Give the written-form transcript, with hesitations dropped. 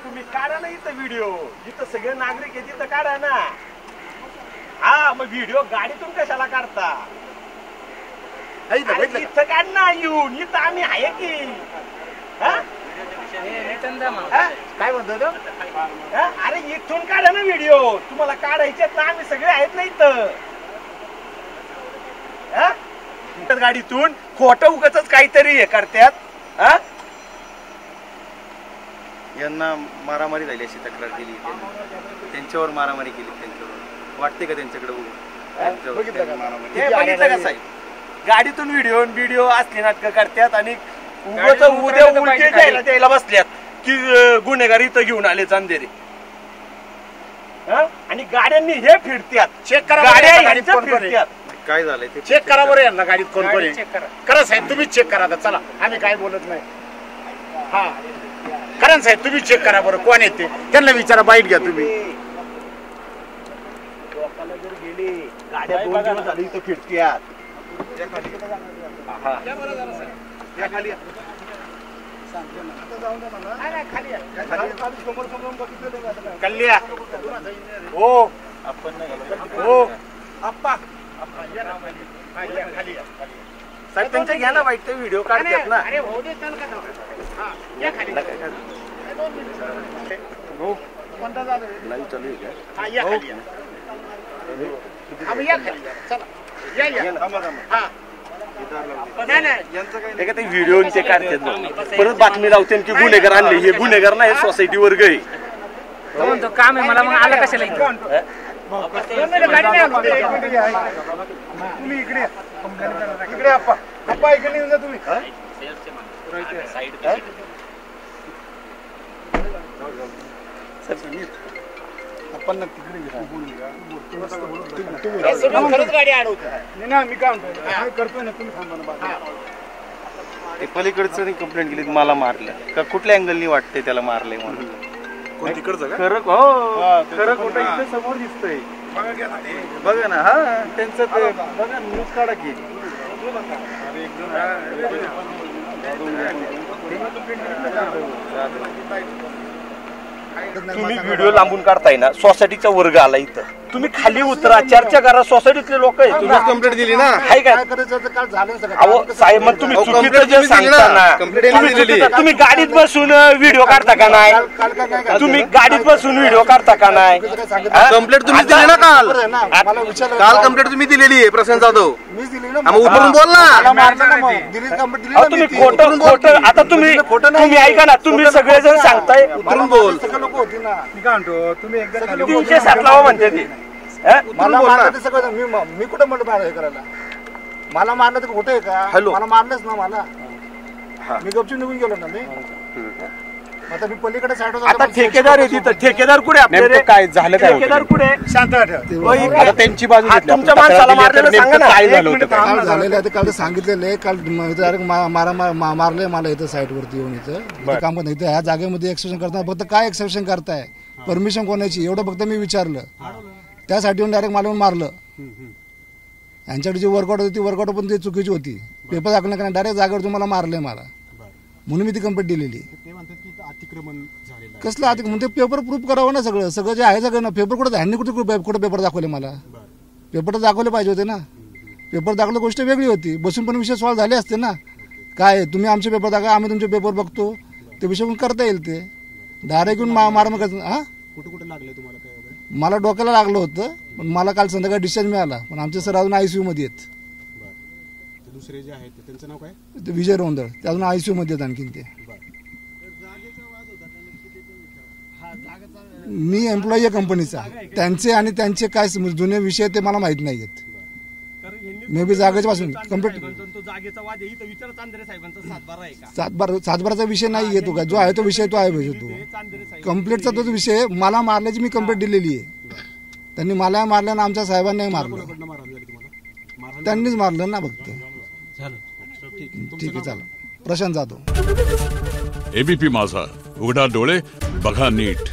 तुम्ही काढा ना इथं व्हिडिओ, जिथं सगळे नागरिक आहे तिथं काढा ना. हा मग व्हिडिओ गाडीतून कशाला काढता? इथं काढ ना येऊन, इथं आम्ही आहे की. काय म्हणतो तो? अरे इथून काढा ना व्हिडिओ, तुम्हाला काढायचे ना, आम्ही सगळे आहेत ना इथं. गाडीतून खोटं उगाच काहीतरी हे करतात. यांना मारामारी झाली अशी तक्रार केली, त्यांच्यावर मारामारी केली. त्यांच्यावर वाटते का त्यांच्याकडे बघितलं का साहेब? गाडीतून व्हिडिओ असले नाटकं करतात आणि उद्या उलटे द्यायला द्यायला बसल्यात की गुन्हेगार इथं घेऊन आले चांदेरे. आणि गाड्यांनी हे फिरतात, चेक करा फिरतात. काय झालंय ते चेक करा बरं यांना, गाडीत कोण कोण आहे करा साहेब, तुम्हीच चेक करा. चला आम्ही काय बोलत नाही. हा करा साहेब, तुम्ही चेक करा बरं कोण आहेत ते, त्यांना विचारा, बाईट घ्या तुम्ही. लोकांना जर गेले गाड्या 2 दिवस झाले इथं फिरतात. कल्ल्या हो हो आप्पा साहेब त्यांच्या घ्या ना बाईट, ते व्हिडिओ काढतात ना. व्हिडिओ ते काढतात, परत बातमी लावते की गुन्हेगार आणले. हे गुन्हेगार नाही, सोसायटी वर्ग आहे. काम आहे मला, मग आला कशाला तुम्ही इकडे इकडे आप्पा इकडे येऊन जा तुम्ही. आपण तिकडे गाडी अडवतो ना, मी काय करतोय ना, तुम्ही थांबा ना. ते पलीकडचं कंप्लेंट केली, मला मारलं का? कुठल्या अँगलनी वाटतंय त्याला मारलंय म्हणून? खरं हो, खरं खोटं इथे समोर दिसतंय बघा ना. हा त्यांचं ते बघा, न्यूज काढा की. तुम्ही व्हिडिओ लांबून काढताय ना, सोसायटीचा वर्ग आला इथं, तुम्ही खाली उतरा, चर्चा करा. सोसायटीतले लोक आहेत, तुम्ही कंप्लेंट दिली ना, आहे का? अहो साहेब, मग तुम्ही चुकीचं जे सांगता ना, तुम्ही गाडीत बसून व्हिडिओ काढता का नाही? तुम्ही गाडीत बसून व्हिडिओ काढता का नाही? कंप्लेंट तुम्ही दिली ना काल कंप्लेंट तुम्ही दिलेली आहे प्रशांत जाधव. उतरून बोल ना. तुम्ही खोटं आता तुम्ही ऐका ना, तुम्ही सगळेजण सांगताय उतरून बोल. तुम्ही 307 लावा म्हणते ती. मला मारलं सगळं, मी कुठं म्हणतो हे करायला? मला मारलं तर खोटं आहे का? मला मारलंच ना, मला मी गपचून निघून गेलो ना. मी आता मी पलीकडे साईड होतो. आता ठेकेदार आहे तिथं, ठेकेदार कुठे आपले? काय झालं? ठेकेदार कुठे? शांत आता त्यांची बाजू तुमच्या माणसाला मारलेलं सांगा ना. काय झालेलं आहे काल सांगितलेलं आहे. काल मारलंय मला इथं साईड वरती येऊन. इथं काम करत ह्या जागेमध्ये एक्सेप्शन करताना फक्त काय एक्सेप्शन करताय, परमिशन कोणाची, एवढं फक्त मी विचारलं. त्यासाठी येऊन डायरेक्ट मला मारलं. यांच्याकडे जी वर्कआउट होती ती वर्कआउट पण ती चुकीची होती. पेपर दाखवलं का डायरेक्ट जागेवर तुम्हाला मारलंय मला, म्हणून मी ती कंप्लेंट दिलेली. कसलं अतिक्रमण? म्हणजे पेपर प्रूफ करावं ना, सगळं जे आहे सगळं ना. पेपर कुठं ह्यांनी कुठं पेपर दाखवले मला? पेपर तर दाखवले पाहिजे होते ना. पेपर दाखवलं गोष्ट वेगळी होती, बसून पण विषय सॉल्व्ह झाले असते ना. काय तुम्ही आमचे पेपर दाखवा, आम्ही तुमचे पेपर बघतो, ते विषय पण करता येईल. ते डायरेक्ट येऊन मार मग हा कुठं लागले तुम्हाला? मला डोक्याला लागलं होतं, पण मला काल संध्याकाळी डिस्चार्ज मिळाला. पण आमचे सर अजून ICU मध्ये आहेत. दुसरे जे आहेत त्यांचं नाव काय? विजय रोंदळ, ते अजून ICU मध्ये आहेत. आणखीन ते मी एम्प्लॉई आहे कंपनीचा. त्यांचे आणि त्यांचे काय जुने विषय ते मला माहित नाही आहेत. मे बी जागेच्या पासून कम्प्लीट सातबाराचा विषय नाही आहे. तो काय जो आहे तो विषय तो आहे पाहिजे. तो कम्प्लीटचा तो विषय मला मारल्याची मी कंप्लेंट दिलेली आहे. त्यांनी मला मारलं ना, आमच्या साहेबांनाही मारलं. त्यांनीच मारलं ना फक्त. ठीक आहे, चला. प्रशांत जाधव, ABP माझा, उघडा डोळे बघा नीट.